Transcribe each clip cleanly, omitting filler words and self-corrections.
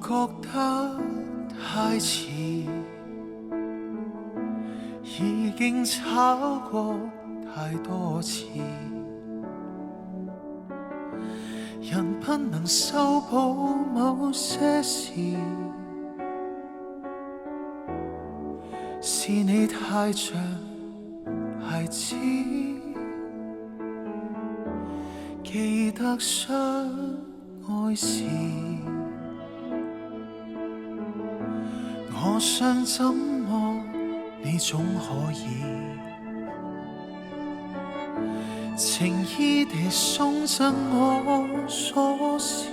覺得太遲，已經吵過太多次，人不能修補某些事，是你太像孩子，記得相愛時，我想怎麼你總可以情意地送贈我鎖匙，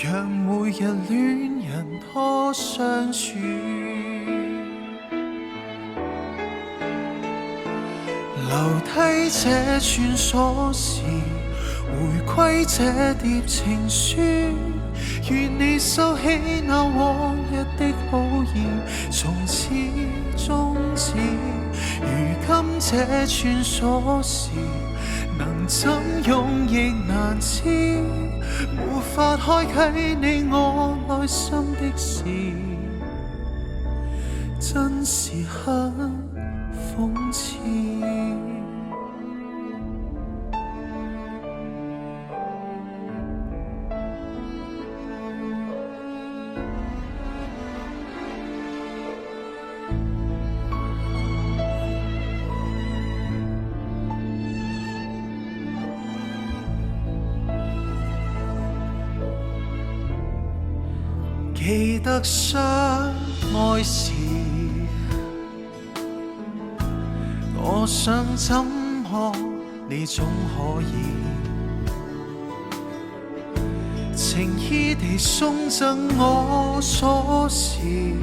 讓每日戀人多相處，留低這串鎖匙，回歸這疊情書，願你收起那往日的好意，從此終止。如今這串鎖匙，能怎用亦難知，無法開啟你我內心的事，真是很諷刺。記得相愛時，我想怎麼你總可以情意地送贈我鎖匙，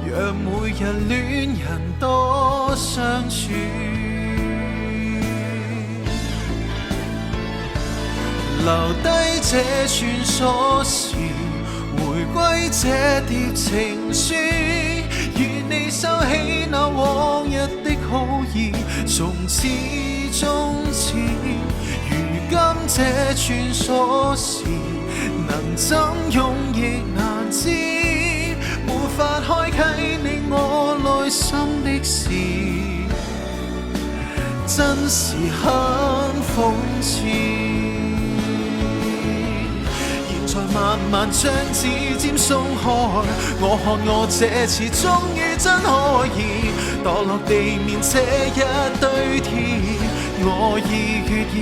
讓每日戀人多相處，留低這串鎖匙，回歸這疊情書，願你收起那往日的好意，從此終止。如今這串鎖匙，能怎用亦難知，無法開啟你我內心的事，真是很諷刺。在漫漫將指尖鬆開，我看我這次終於真可以墮落地面這一堆鐵，我已決意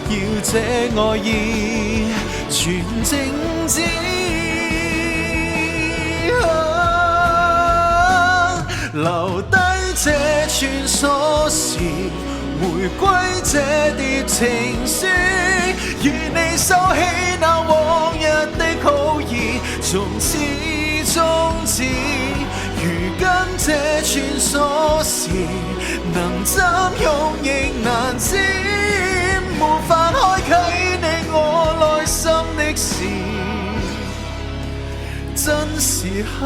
要這愛意全靜止，留低這串鎖匙，回歸這疊情書，願你收起那往日的好意，從此終止。如今這串鎖匙，能怎用亦難知，無法開啟你我內心的事，真是很